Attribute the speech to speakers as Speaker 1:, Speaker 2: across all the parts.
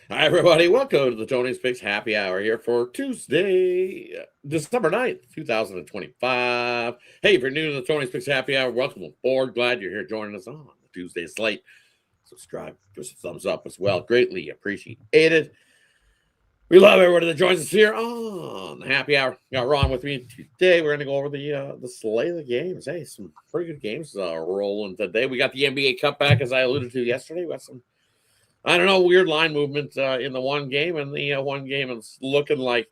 Speaker 1: Hi, everybody. Welcome to the Tony's Picks Happy Hour here for Tuesday, December 9th, 2025. Hey, if you're new to the Tony's Picks Happy Hour, welcome aboard. Glad you're here joining us on the Tuesday slate. Subscribe, give us a thumbs up as well. Greatly appreciated. We love everybody that joins us here on the Happy Hour. Got Ron with me today. We're going to go over the slate of the games. Hey, some pretty good games rolling today. We got the NBA Cup back, as I alluded to yesterday. We got some, I don't know, weird line movement in the one game, and the one game it's looking like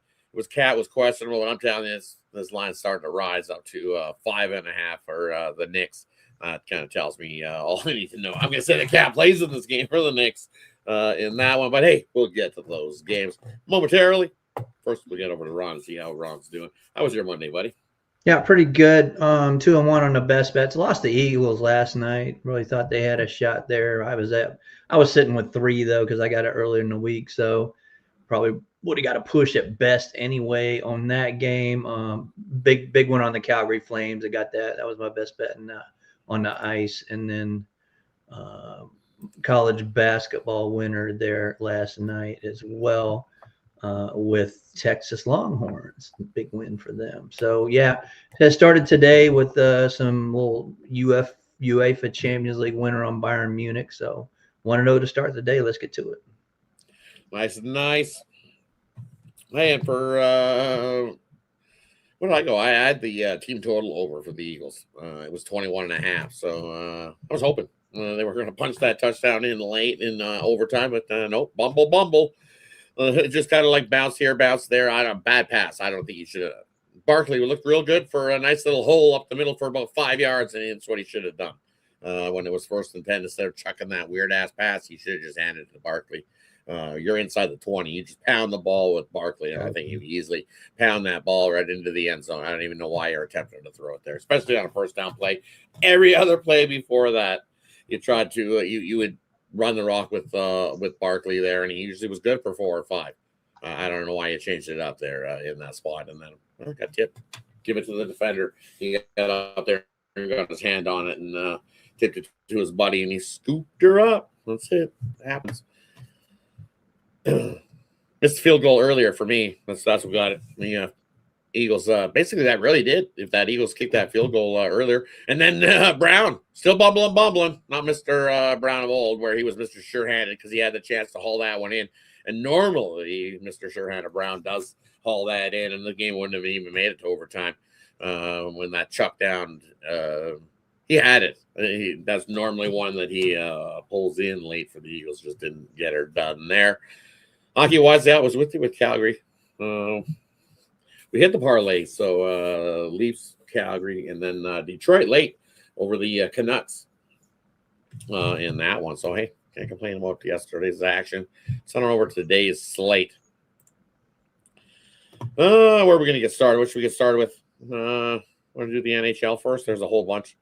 Speaker 1: Cat was questionable, and I'm telling you, this line's starting to rise up to 5.5 for the Knicks. It kind of tells me all I need to know. I'm going to say the Cat plays in this game for the Knicks in that one, but hey, we'll get to those games momentarily. First, we'll get over to Ron and see how Ron's doing. How was your Monday, buddy?
Speaker 2: Yeah, pretty good. 2-1 on the best bets. Lost the Eagles last night. Really thought they had a shot there. I was sitting with 3 though because I got it earlier in the week, so probably would have got a push at best anyway on that game. Big one on the Calgary Flames. I got that. That was my best bet on the ice, and then college basketball winner there last night as well. With Texas Longhorns, big win for them. So yeah, it started today with some little UEFA Champions League winner on Bayern Munich. So 1-0 to start the day. Let's get to it.
Speaker 1: Nice. Hey, and for where did I go? I had the team total over for the Eagles. It was 21.5. So I was hoping they were going to punch that touchdown in late in overtime, but nope, bumble. It just kind of like bounced here, bounced there. Bad pass. I don't think he should have. Barkley looked real good for a nice little hole up the middle for about 5 yards, and it's what he should have done. When it was 1st and 10, instead of chucking that weird ass pass, he should have just handed it to Barkley. You're inside the 20. You just pound the ball with Barkley, and I think you easily pound that ball right into the end zone. I don't even know why you're attempting to throw it there, especially on a first down play. Every other play before that, you tried to you would run the rock with Barkley there, and he usually was good for 4 or 5. I don't know why you changed it up there in that spot, and then got tipped. Give it to the defender. He got up there and got his hand on it and tipped it to his buddy, and he scooped her up. That's it. It happens. Missed field goal earlier for me. That's what got it. The Eagles, basically that really did. If that Eagles kicked that field goal earlier. And then Brown, still bumbling. Not Mr. Brown of old, where he was Mr. Sure-handed because he had the chance to haul that one in. And normally, Mr. Sure-handed Brown does haul that in, and the game wouldn't have even made it to overtime when that chuck down. He had it. That's normally one that he pulls in late for the Eagles. Just didn't get her done there. Hockey-wise, that was with you with Calgary. We hit the parlay, so Leafs, Calgary, and then Detroit late over the Canucks in that one. So, hey, can't complain about yesterday's action. Send on over to today's slate. Where are we going to get started? What should we get started with? Want to do the NHL first? There's a whole bunch.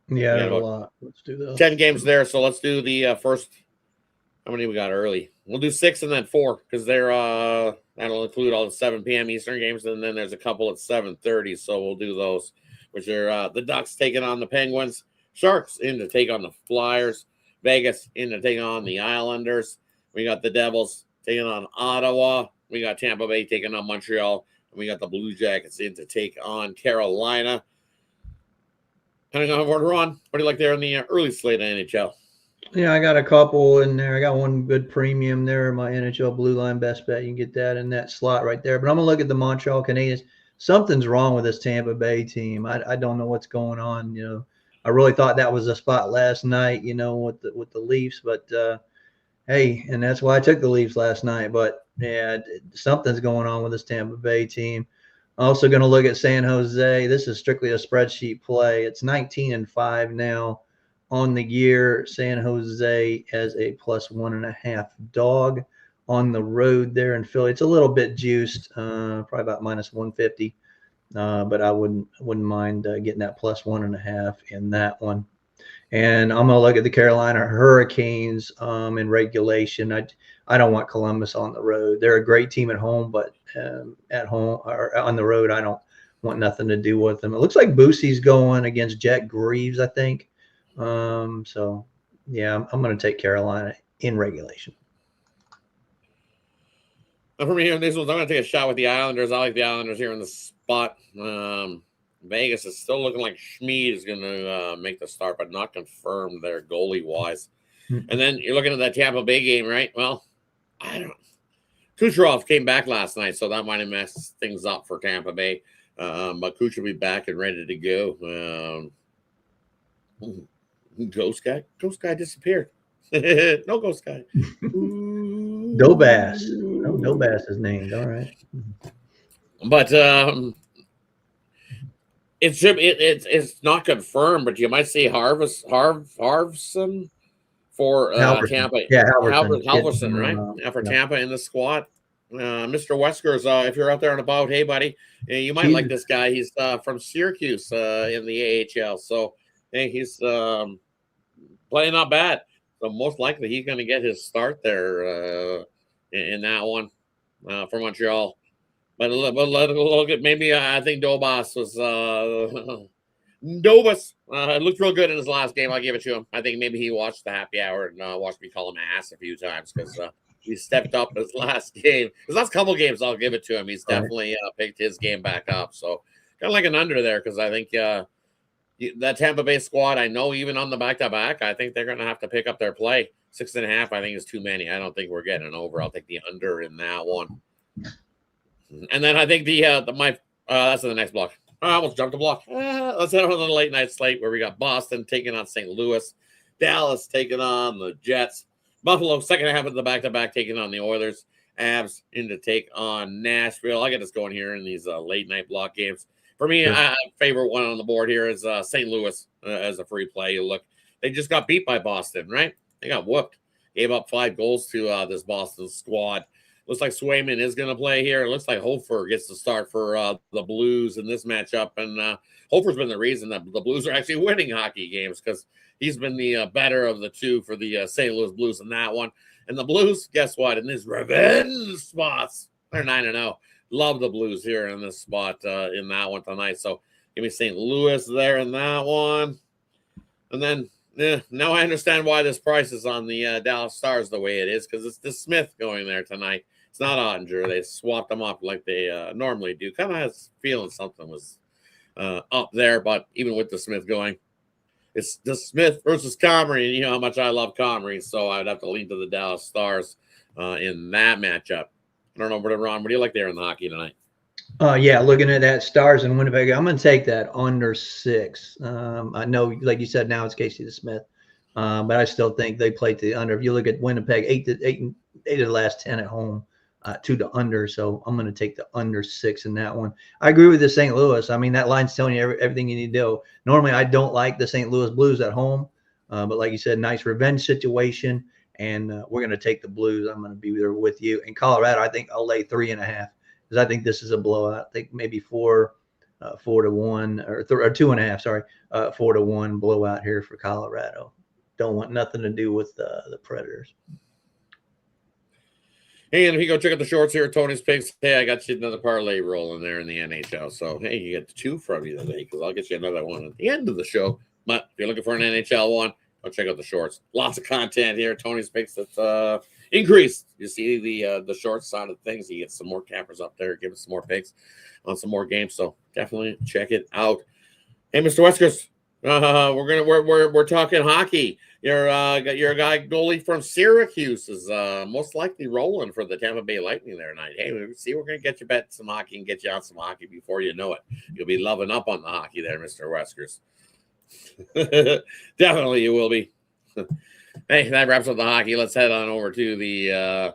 Speaker 2: Yeah, a lot. Let's do those.
Speaker 1: 10 games there, so let's do the first. How many we got early? We'll do 6 and then 4 because they're that'll include all the 7 p.m. Eastern games, and then there's a couple at 7:30. So we'll do those, which are the Ducks taking on the Penguins, Sharks in to take on the Flyers, Vegas in to take on the Islanders. We got the Devils taking on Ottawa. We got Tampa Bay taking on Montreal, and we got the Blue Jackets in to take on Carolina. Depending on what we're on, what do you like there in the early slate of NHL?
Speaker 2: Yeah, I got a couple in there. I got one good premium there, my NHL Blue Line best bet. You can get that in that slot right there. But I'm going to look at the Montreal Canadiens. Something's wrong with this Tampa Bay team. I don't know what's going on. I really thought that was a spot last night, with the Leafs. But, hey, and that's why I took the Leafs last night. But, yeah, something's going on with this Tampa Bay team. Also going to look at San Jose. This is strictly a spreadsheet play. It's 19-5 now. On the year, San Jose has a +1.5 dog on the road there in Philly. It's a little bit juiced, probably about -150, but I wouldn't mind getting that +1.5 in that one. And I'm going to look at the Carolina Hurricanes in regulation. I don't want Columbus on the road. They're a great team at home, but at home or on the road, I don't want nothing to do with them. It looks like Boosie's going against Jack Greaves, I think. So Yeah, I'm going to take Carolina in regulation.
Speaker 1: And for me here in these ones, I'm going to take a shot with the Islanders. I like the Islanders here in the spot. Vegas is still looking like Schmid is going to make the start, but not confirmed there goalie-wise.
Speaker 2: Mm-hmm.
Speaker 1: And then you're looking at that Tampa Bay game, right? Well, I don't know. Kucherov came back last night, so that might have messed things up for Tampa Bay. But Kuch will be back and ready to go. Ghost guy disappeared. No ghost guy.
Speaker 2: Dobas. Oh, Dobas is named. All right.
Speaker 1: But it's not confirmed, but you might see Harvson for Tampa.
Speaker 2: Yeah,
Speaker 1: Halverson, right? For Tampa in the squad. Mr. Weskers, if you're out there and about, hey, buddy, you might like this guy. He's from Syracuse in the AHL. So, hey, he's playing not bad. So, most likely he's going to get his start there in that one for Montreal. But look at maybe I think Dobas was Dobas. It looked real good in his last game. I'll give it to him. I think maybe he watched the happy hour and watched me call him ass a few times because he stepped up his last game. His last couple games, I'll give it to him. He's definitely picked his game back up. So kind of like an under there because I think that Tampa Bay squad, I know even on the back-to-back, I think they're going to have to pick up their play. 6.5, I think, is too many. I don't think we're getting an over. I'll take the under in that one. And then I think that's in the next block. I almost jumped a block. Let's head on to the late night slate where we got Boston taking on St. Louis, Dallas taking on the Jets, Buffalo second half of the back-to-back taking on the Oilers, Avs in to take on Nashville. I get this going here in these late night block games. For me, I favorite one on the board here is St. Louis as a free play. You look, they just got beat by Boston, right? They got whooped. Gave up 5 goals to this Boston squad. Looks like Swayman is going to play here. It looks like Hofer gets the start for the Blues in this matchup. And Hofer's been the reason that the Blues are actually winning hockey games because he's been the better of the two for the St. Louis Blues in that one. And the Blues, guess what? In these revenge spots, they're 9-0. Love the Blues here in this spot in that one tonight. So give me St. Louis there in that one. And then now I understand why this price is on the Dallas Stars the way it is because it's the Smith going there tonight. It's not Ottinger. They swapped them up like they normally do. Kind of has feeling something was up there, but even with the Smith going, it's the Smith versus Comrie, and you know how much I love Comrie, so I'd have to lean to the Dallas Stars in that matchup. I don't know, Ron, what do you like there in the hockey tonight?
Speaker 2: Yeah, looking at that Stars in Winnipeg, I'm going to take that under 6. I know, like you said, now it's Casey DeSmith, but I still think they played to the under. If you look at Winnipeg, 8 of the last 10 at home. To the under, so I'm going to take the under 6 in that one. I agree with the St. Louis. I mean, that line's telling you everything you need to do. Normally, I don't like the St. Louis Blues at home, but like you said, nice revenge situation, and we're going to take the Blues. I'm going to be there with you. In Colorado, I think I'll lay 3.5 because I think this is a blowout. I think maybe 4 to 1 or 2.5. Sorry, 4 to 1 blowout here for Colorado. Don't want nothing to do with the Predators.
Speaker 1: And if you go check out the shorts here, Tony's Picks, hey, I got you another parlay rolling there in the NHL. So, hey, you get 2 from me today because I'll get you another one at the end of the show. But if you're looking for an NHL one, go check out the shorts. Lots of content here. Tony's Picks that's increased. You see the short side of things. You get some more campers up there, give us some more picks on some more games. So definitely check it out. Hey, Mr. Weskers, we're talking hockey. Your guy goalie from Syracuse is most likely rolling for the Tampa Bay Lightning there tonight. Hey, we're going to get you bet some hockey and get you on some hockey before you know it. You'll be loving up on the hockey there, Mr. Weskers. Definitely you will be. Hey, that wraps up the hockey. Let's head on over to the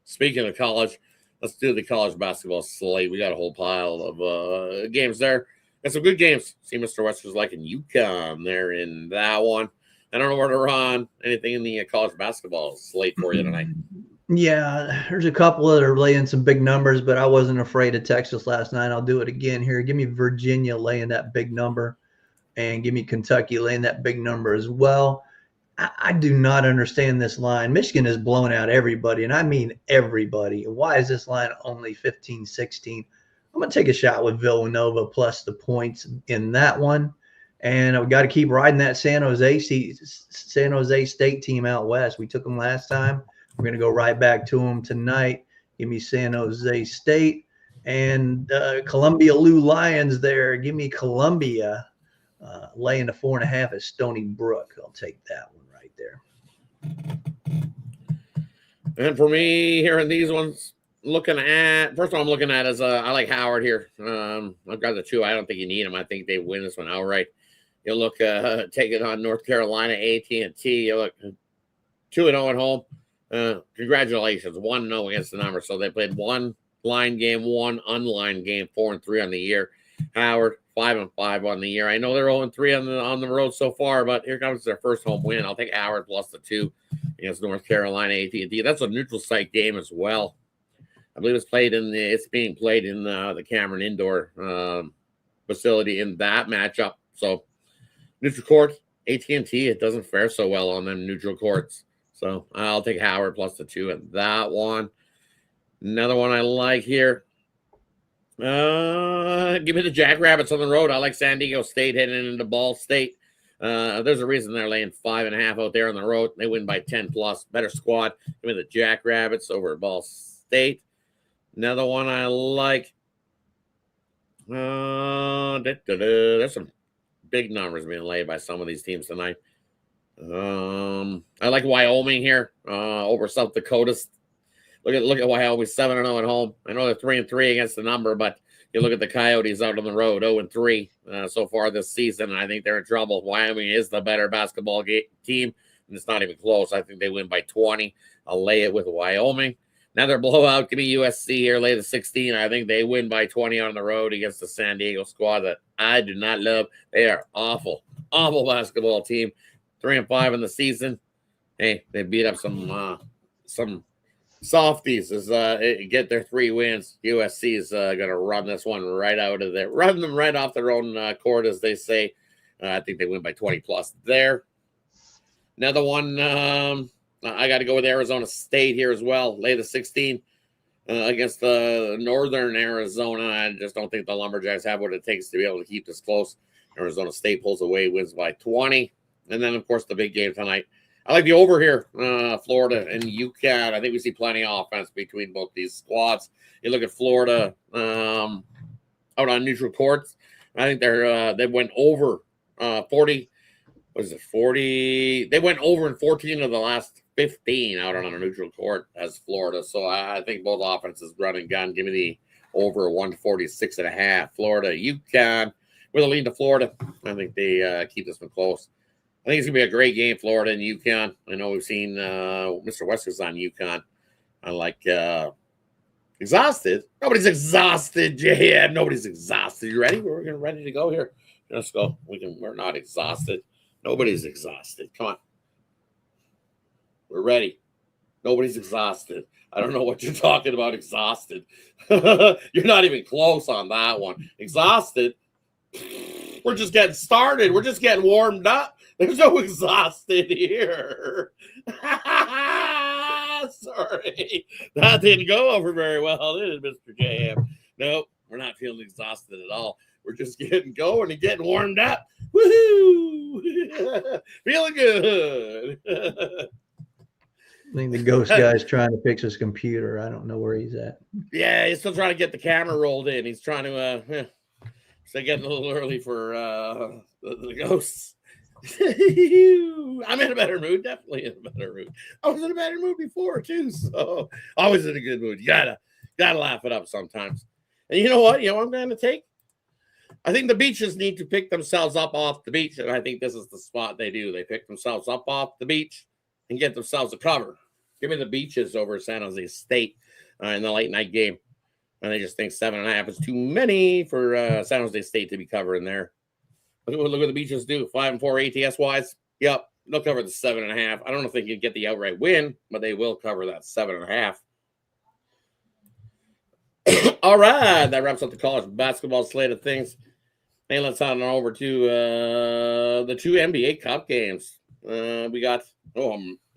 Speaker 1: speaking of college, let's do the college basketball slate. We got a whole pile of games there. Got some good games. See Mr. Weskers liking UConn there in that one. I don't know where to run anything in the college basketball slate for you tonight.
Speaker 2: Yeah, there's a couple that are laying some big numbers, but I wasn't afraid of Texas last night. I'll do it again here. Give me Virginia laying that big number, and give me Kentucky laying that big number as well. I do not understand this line. Michigan has blown out everybody, and I mean everybody. Why is this line only 15-16? I'm going to take a shot with Villanova plus the points in that one. And we got to keep riding that San Jose State team out west. We took them last time. We're going to go right back to them tonight. Give me San Jose State and Columbia Lou Lions there. Give me Columbia laying the 4.5 at Stony Brook. I'll take that one right there.
Speaker 1: And for me here in these ones, looking at first one I'm looking at is I like Howard here. I've got the 2. I don't think you need them. I think they win this one outright. You look take it on North Carolina AT&T. You look 2-0 at home. Congratulations, 1-0 against the number. So they played 1 line game, 1 unlined game, 4-3 on the year. Howard 5-5 on the year. I know they're 0-3 on the road so far, but here comes their first home win. I'll take Howard plus the 2 against North Carolina AT&T. That's a neutral site game as well. I believe it's being played in the Cameron Indoor facility in that matchup. So neutral court, AT&T, it doesn't fare so well on them neutral courts. So I'll take Howard plus the 2 at that one. Another one I like here. Give me the Jackrabbits on the road. I like San Diego State heading into Ball State. There's a reason they're laying 5.5 out there on the road. They win by 10 plus. Better squad. Give me the Jackrabbits over at Ball State. Another one I like. There's some big numbers being laid by some of these teams tonight. I like Wyoming here over South Dakota. Look at Wyoming 7-0 at home. I know they're 3-3 against the number, but you look at the Coyotes out on the road, 0-3 so far this season, and I think they're in trouble. Wyoming is the better basketball team, and it's not even close. I think they win by 20. I'll lay it with Wyoming. Another blowout. Give me USC here, lay the 16. I think they win by 20 on the road against the San Diego squad that I do not love. They are awful basketball team. 3-5 in the season. Hey, they beat up some softies as get their 3 wins. USC is going to run this one right out of there. Run them right off their own court, as they say. I think they win by 20 plus there. Another one, I got to go with Arizona State here as well. Lay the 16 against the Northern Arizona. I just don't think the Lumberjacks have what it takes to be able to keep this close. Arizona State pulls away, wins by 20. And then, of course, the big game tonight. I like the over here, Florida and UConn. I think we see plenty of offense between both these squads. You look at Florida out on neutral courts. I think they went over 40. Was it 40? They went over in 14 of the last 15 out on a neutral court as Florida. So I think both offenses run and gun. Give me the over 146.5. Florida, UConn with a lead to Florida. I think they keep this one close. I think it's going to be a great game, Florida and UConn. I know we've seen Mr. Wester's on UConn. I like exhausted. Nobody's exhausted, JM. Nobody's exhausted. You ready? We're ready to go here. Let's go. We're not exhausted. Nobody's exhausted. Come on. We're ready. Nobody's exhausted. I don't know what you're talking about, exhausted. You're not even close on that one. Exhausted. We're just getting started. We're just getting warmed up. There's no exhausted here. Sorry. That didn't go over very well, did it, Mr. JM? Nope, we're not feeling exhausted at all. We're just getting going and getting warmed up. Woohoo! Feeling good.
Speaker 2: I think the ghost guy's trying to fix his computer. I don't know where he's at.
Speaker 1: Yeah, he's still trying to get the camera rolled in. He's trying to so getting a little early for the ghosts. I'm in a better mood, definitely in a better mood. I was in a better mood before too, so always in a good mood. You gotta laugh it up sometimes. And you know what? You know what I'm gonna take? I think the beaches need to pick themselves up off the beach, and I think this is the spot they do. They pick themselves up off the beach and get themselves a cover. Give me the beaches over San Jose State in the late night game. And they just think 7.5 is too many for San Jose State to be covering there. Look what the beaches do. 5-4 ATS wise. Yep, they'll cover the 7.5. I don't know if they can get the outright win, but they will cover that 7.5. All right, that wraps up the college basketball slate of things. Hey, let's head on over to the 2 NBA Cup games. We got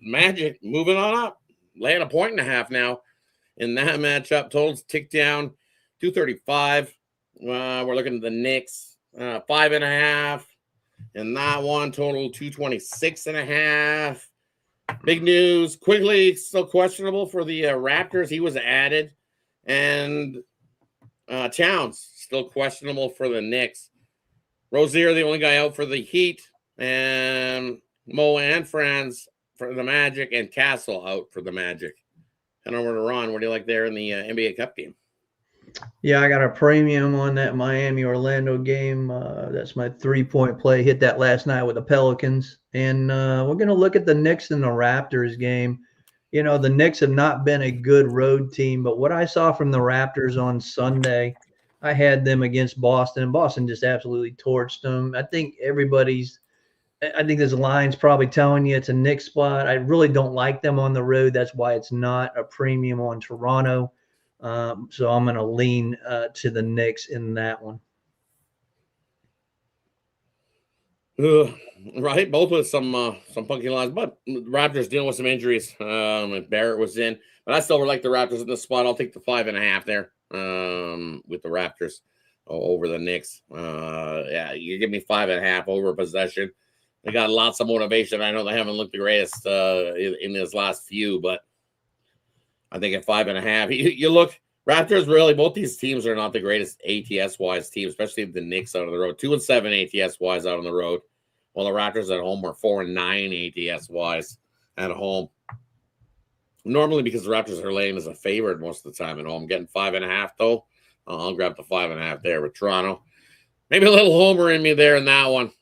Speaker 1: Magic moving on up, laying 1.5 now in that matchup. Totals tick down 235. We're looking at the Knicks 5.5. in that one. Total 226.5. Big news. Quigley still questionable for the Raptors. He was added. And Towns still questionable for the Knicks. Rozier, the only guy out for the Heat. And Mo and Franz for the Magic. And Castle out for the Magic. And over to Ron. What do you like there in the NBA Cup game?
Speaker 2: Yeah, I got a premium on that Miami-Orlando game. That's my 3-point play. Hit that last night with the Pelicans. And we're going to look at the Knicks and the Raptors game. You know, the Knicks have not been a good road team, but what I saw from the Raptors on Sunday, I had them against Boston, and Boston just absolutely torched them. I think this line's probably telling you it's a Knicks spot. I really don't like them on the road. That's why it's not a premium on Toronto. So I'm going to lean to the Knicks in that one.
Speaker 1: Right, both with some funky lines, but Raptors dealing with some injuries. And Barrett was in, but I still would like the Raptors in the spot. I'll take the 5.5 there with the Raptors over the Knicks. Yeah, you give me 5.5 over possession. They got lots of motivation. I know they haven't looked the greatest in this last few, but I think at 5.5, you look. Raptors, really, both these teams are not the greatest ATS-wise team, especially the Knicks out on the road. 2-7 ATS-wise out on the road, while the Raptors at home are 4-9 ATS-wise at home. Normally, because the Raptors are laying as a favorite most of the time at home. Getting 5.5, though. I'll grab the 5.5 there with Toronto. Maybe a little homer in me there in that one.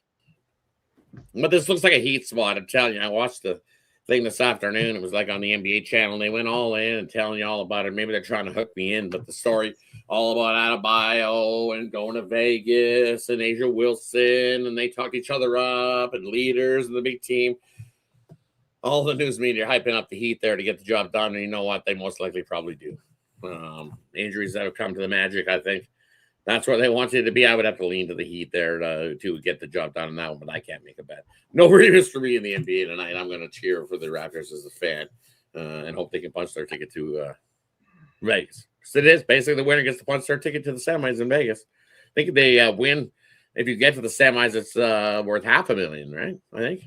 Speaker 1: But this looks like a heat spot. I'm telling you, I watched the thing this afternoon. It was like on the NBA channel. They went all in and telling you all about it. Maybe they're trying to hook me in, but the story all about Adebayo and going to Vegas and Asia Wilson, and they talked each other up and leaders and the big team. All the news media hyping up the Heat there to get the job done, and you know what? They most likely probably do. Injuries that have come to the Magic, I think. That's where they wanted to be. I would have to lean to the Heat there to get the job done on that one, but I can't make a bet. No readers for me in the NBA tonight. I'm going to cheer for the Raptors as a fan and hope they can punch their ticket to Vegas. So it is basically the winner gets to punch their ticket to the semis in Vegas. I think if they win, if you get to the semis, it's worth $500,000, right? I think.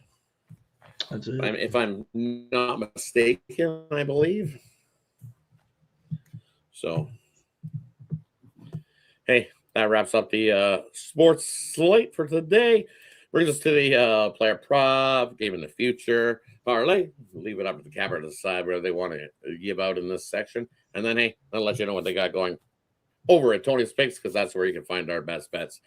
Speaker 2: That's it.
Speaker 1: If I'm not mistaken, I believe. So. Hey, that wraps up the sports slate for today. Brings us to the player prop, game in the future, parlay. Leave it up to the capper to decide whether they want to give out in this section. And then, hey, I'll let you know what they got going over at Tony's Picks, because that's where you can find our best bets.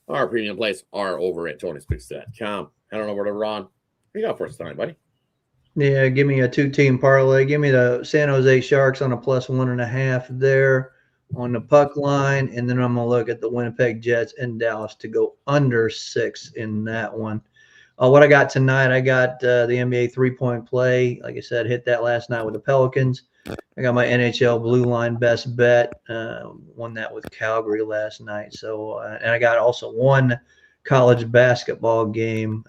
Speaker 1: Our premium plays are over at Tony'sPicks.com. I don't know where to Ron. What do you got for us tonight, buddy?
Speaker 2: Yeah, give me a 2-team parlay. Give me the San Jose Sharks on a +1.5 there on the puck line, and then I'm going to look at the Winnipeg Jets and Dallas to go under 6 in that one. What I got tonight, I got the NBA 3-point play. Like I said, hit that last night with the Pelicans. I got my NHL Blue Line best bet. Won that with Calgary last night. So, and I got also one college basketball game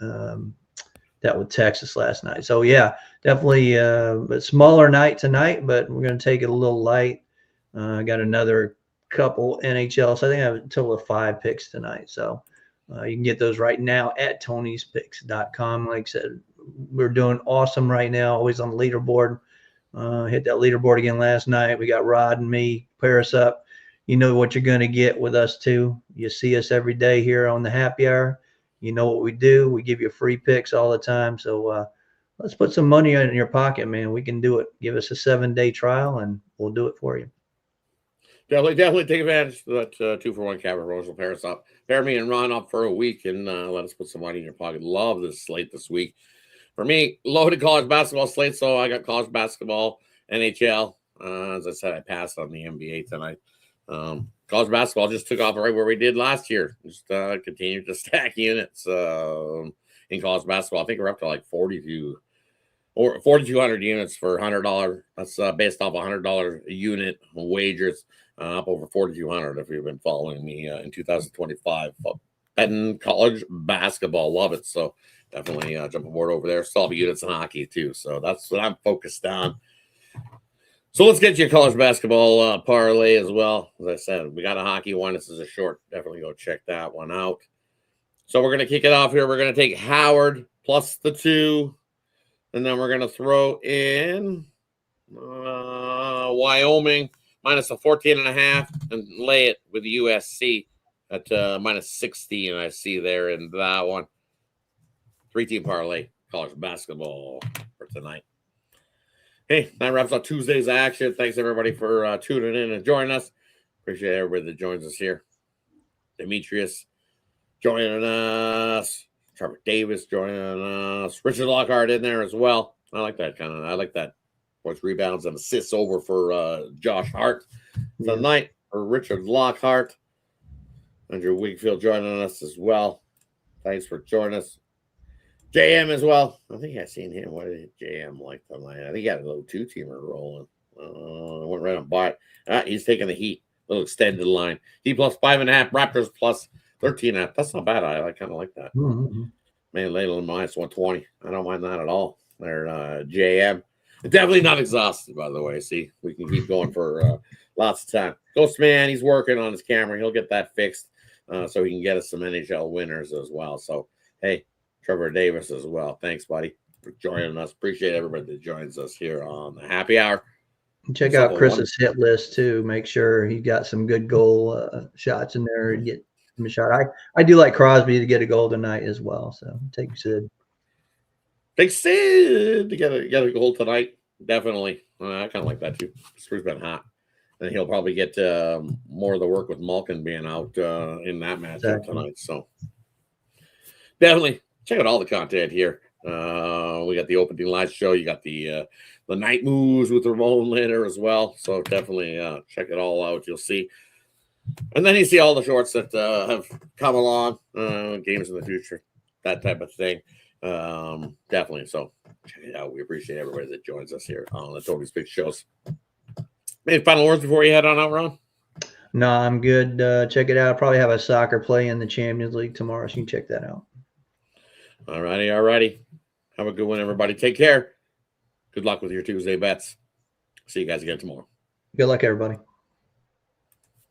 Speaker 2: that with Texas last night. So, yeah, definitely a smaller night tonight, but we're going to take it a little light. I got another couple NHL. So I think I have a total of 5 picks tonight. So you can get those right now at Tony'sPicks.com. Like I said, we're doing awesome right now, always on the leaderboard. Hit that leaderboard again last night. We got Rod and me pair us up. You know what you're going to get with us too. You see us every day here on the Happy Hour. You know what we do. We give you free picks all the time. So let's put some money in your pocket, man. We can do it. Give us a 7-day trial and we'll do it for you.
Speaker 1: Definitely take advantage of that 2-for-1 Cabot Rose will pair us up. Pair me and Ron up for a week and let us put some money in your pocket. Love this slate this week. For me, loaded college basketball slate, so I got college basketball, NHL. As I said, I passed on the NBA tonight. College basketball just took off right where we did last year. Just continued to stack units in college basketball. I think we're up to like 4,200 units for $100. That's based off $100 unit wagers. Up over 4,200 if you've been following me in 2025. Betting college basketball, love it. So definitely jump aboard over there. Still have units in hockey too. So that's what I'm focused on. So let's get you a college basketball parlay as well. As I said, we got a hockey one. This is a short. Definitely go check that one out. So we're going to kick it off here. We're going to take Howard plus the 2. And then we're going to throw in Wyoming minus a 14.5 and lay it with USC at minus 16. I see there in that one. 3-team parlay, college basketball for tonight. Hey, that wraps up Tuesday's action. Thanks, everybody, for tuning in and joining us. Appreciate everybody that joins us here. Demetrius joining us. Trevor Davis joining us. Richard Lockhart in there as well. I like that kind of. I like that. Points, rebounds, and assists over for Josh Hart tonight. For Richard Lockhart. Andrew Wigfield joining us as well. Thanks for joining us. JM as well. I think I seen him. What did JM like tonight? I think he had a little 2-teamer rolling. Went right on by it. He's taking the Heat. Little extended line. Heat plus 5.5. Raptors plus 13.5. That's not bad. I kind of like that.
Speaker 2: Mm-hmm.
Speaker 1: Man, Leyland minus 120. I don't mind that at all. They're JM. Definitely not exhausted, by the way. See, we can keep going for lots of time. Ghost Man, he's working on his camera. He'll get that fixed so he can get us some NHL winners as well. So, hey, Trevor Davis as well. Thanks, buddy, for joining us. Appreciate everybody that joins us here on the Happy Hour.
Speaker 2: Check out Chris's hit list too. Make sure he got some good goal shots in there and get him a shot. I do like Crosby to get a goal tonight as well. So take Sid.
Speaker 1: Take Sid to get a goal tonight. Definitely. I kind of like that too. Screw's been hot. And he'll probably get more of the work with Malkin being out in that matchup tonight. So definitely check out all the content here. We got the opening live show. You got the night moves with Ramon later as well. So definitely check it all out. You'll see. And then you see all the shorts that have come along, games in the future, that type of thing. Definitely. So check it out. We appreciate everybody that joins us here on the Toby's Big Shows. Any final words before you head on out, Ron?
Speaker 2: No, I'm good. Check it out. I'll probably have a soccer play in the Champions League tomorrow, so you can check that out.
Speaker 1: All righty. Have a good one, everybody. Take care. Good luck with your Tuesday bets. See you guys again tomorrow.
Speaker 2: Good luck, everybody.